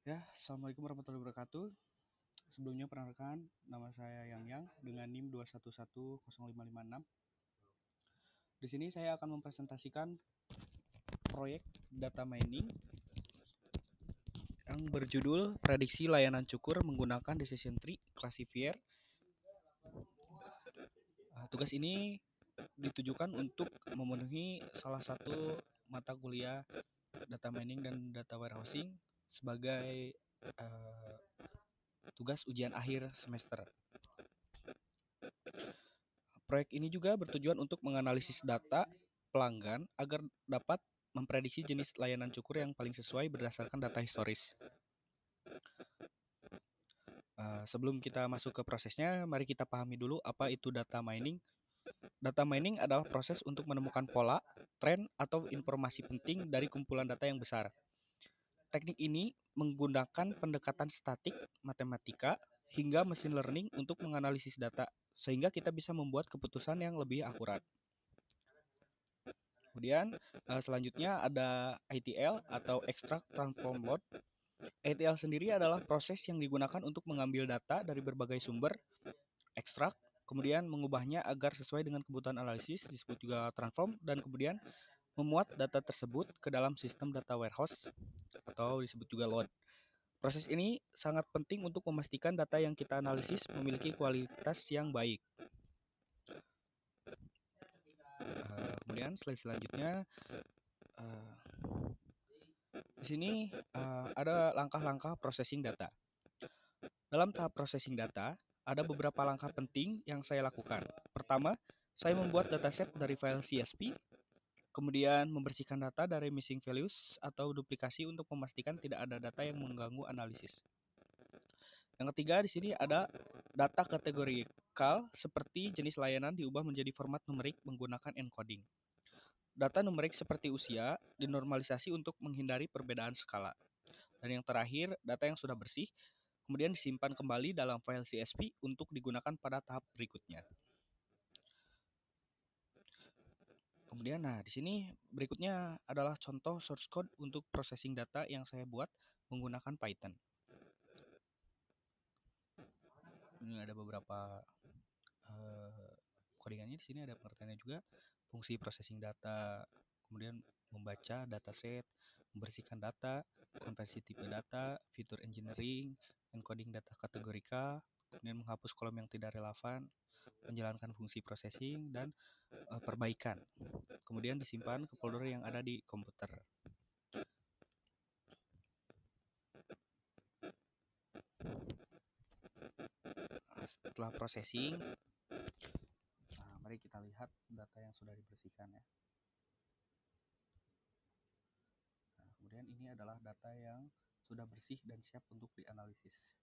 Assalamualaikum warahmatullahi wabarakatuh. Sebelumnya perkenalkan, nama saya Yang dengan NIM 2110556. Di sini saya akan mempresentasikan proyek data mining yang berjudul Prediksi Layanan Cukur menggunakan Decision Tree Classifier. Tugas ini ditujukan untuk memenuhi salah satu mata kuliah data mining dan data warehousing sebagai tugas ujian akhir semester. Proyek ini juga bertujuan untuk menganalisis data pelanggan agar dapat memprediksi jenis layanan cukur yang paling sesuai berdasarkan data historis. Sebelum kita masuk ke prosesnya, mari kita pahami dulu apa itu data mining. Data mining adalah proses untuk menemukan pola, tren, atau informasi penting dari kumpulan data yang besar. Teknik ini menggunakan pendekatan statik, matematika, hingga machine learning untuk menganalisis data, sehingga kita bisa membuat keputusan yang lebih akurat. Kemudian selanjutnya ada ETL atau Extract Transform Load. ETL sendiri adalah proses yang digunakan untuk mengambil data dari berbagai sumber, ekstrak, kemudian mengubahnya agar sesuai dengan kebutuhan analisis, disebut juga transform, dan kemudian memuat data tersebut ke dalam sistem data warehouse atau disebut juga load. Proses ini sangat penting untuk memastikan data yang kita analisis memiliki kualitas yang baik. Kemudian slide selanjutnya, di sini ada langkah-langkah processing data. Dalam tahap processing data, ada beberapa langkah penting yang saya lakukan. Pertama, saya membuat dataset dari file CSV, kemudian membersihkan data dari missing values atau duplikasi untuk memastikan tidak ada data yang mengganggu analisis. Yang ketiga, di sini ada data kategorikal seperti jenis layanan diubah menjadi format numerik menggunakan encoding. Data numerik seperti usia dinormalisasi untuk menghindari perbedaan skala. Dan yang terakhir, data yang sudah bersih kemudian disimpan kembali dalam file CSV untuk digunakan pada tahap berikutnya. Kemudian, di sini berikutnya adalah contoh source code untuk processing data yang saya buat menggunakan Python. Ini ada beberapa codingannya. Di sini ada pengertiannya juga, fungsi processing data, kemudian membaca dataset, membersihkan data, konversi tipe data, fitur engineering, encoding data kategorika, kemudian menghapus kolom yang tidak relevan, menjalankan fungsi processing, dan perbaikan. Kemudian disimpan ke folder yang ada di komputer. Setelah processing, mari kita lihat data yang sudah dibersihkan ya. Kemudian ini adalah data yang sudah bersih dan siap untuk dianalisis.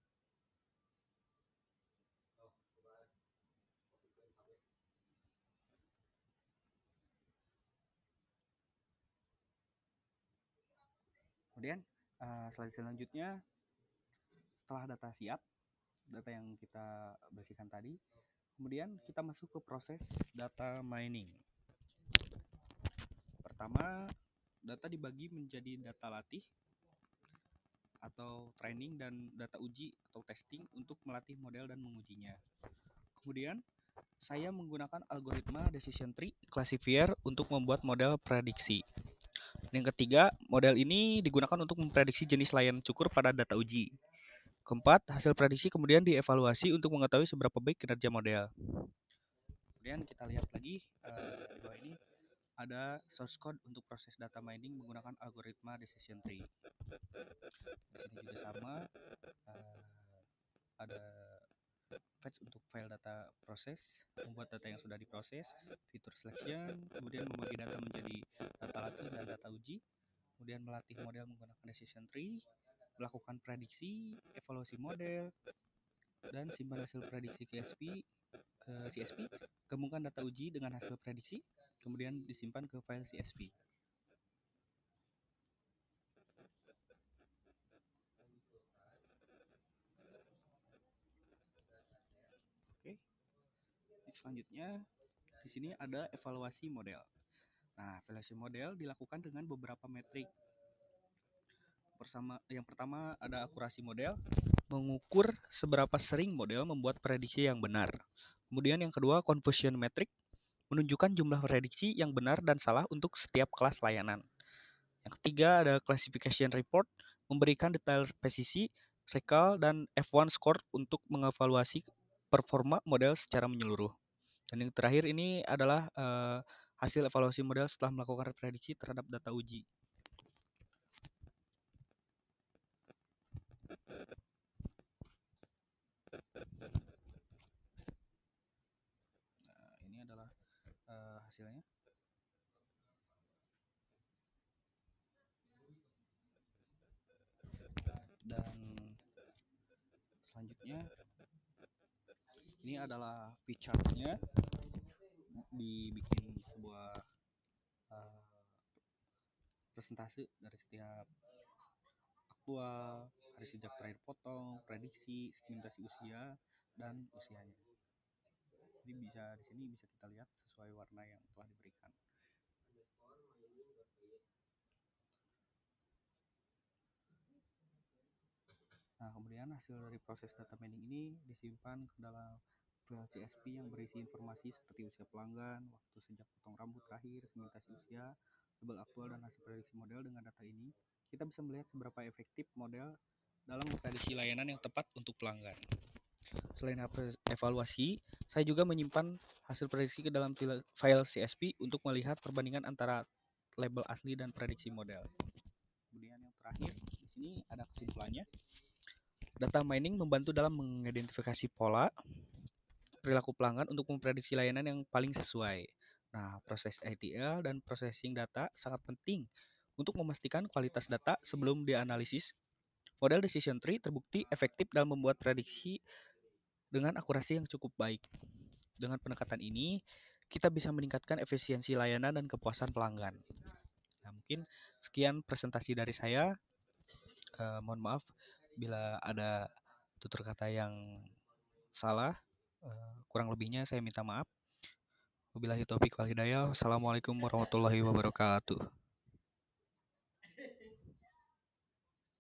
Kemudian slide selanjutnya, setelah data siap, data yang kita bersihkan tadi, kemudian kita masuk ke proses data mining. Pertama, data dibagi menjadi data latih atau training dan data uji atau testing untuk melatih model dan mengujinya. Kemudian, saya menggunakan algoritma decision tree classifier untuk membuat model prediksi. Yang ketiga, model ini digunakan untuk memprediksi jenis layanan cukur pada data uji. Keempat, hasil prediksi kemudian dievaluasi untuk mengetahui seberapa baik kinerja model. Kemudian kita lihat lagi di bawah ini ada source code untuk proses data mining menggunakan algoritma decision tree. Di sini juga sama, ada fetch untuk file data proses, membuat data yang sudah diproses, fitur selection, kemudian membagi data menjadi data latih dan data uji, kemudian melatih model menggunakan decision tree, melakukan prediksi, evaluasi model, dan simpan hasil prediksi ke CSV, gabungkan data uji dengan hasil prediksi, kemudian disimpan ke file CSV. Oke. Selanjutnya, di sini ada evaluasi model. Nah, evaluasi model dilakukan dengan beberapa metrik. Yang pertama ada akurasi model, mengukur seberapa sering model membuat prediksi yang benar. Kemudian yang kedua confusion metric, menunjukkan jumlah prediksi yang benar dan salah untuk setiap kelas layanan. Yang ketiga ada classification report, memberikan detail presisi, recall, dan F1 score untuk mengevaluasi performa model secara menyeluruh. Dan yang terakhir ini adalah hasil evaluasi model setelah melakukan prediksi terhadap data uji. Nah, ini adalah hasilnya. Dan selanjutnya ini adalah P-chart-nya, dibikin sebuah presentase dari setiap aktual, hari sejak terakhir potong, prediksi, segmentasi usia, dan usianya. Jadi bisa di sini bisa kita lihat sesuai warna yang telah diberikan. Nah, kemudian hasil dari proses data mining ini disimpan ke dalam file CSV yang berisi informasi seperti usia pelanggan, waktu sejak potong rambut terakhir, segmentasi usia, label aktual, dan hasil prediksi model. Dengan data ini, kita bisa melihat seberapa efektif model dalam memprediksi layanan yang tepat untuk pelanggan. Selain evaluasi, saya juga menyimpan hasil prediksi ke dalam file CSV untuk melihat perbandingan antara label asli dan prediksi model. Kemudian yang terakhir, di sini ada kesimpulannya. Data mining membantu dalam mengidentifikasi pola perilaku pelanggan untuk memprediksi layanan yang paling sesuai. Nah, proses ETL dan processing data sangat penting untuk memastikan kualitas data sebelum dianalisis. Model decision tree terbukti efektif dalam membuat prediksi dengan akurasi yang cukup baik. Dengan pendekatan ini, kita bisa meningkatkan efisiensi layanan dan kepuasan pelanggan. Nah, mungkin sekian presentasi dari saya. Mohon maaf bila ada tutur kata yang salah. Kurang lebihnya saya minta maaf. Wabillahi taufiq wal hidayah. Wassalamualaikum warahmatullahi wabarakatuh.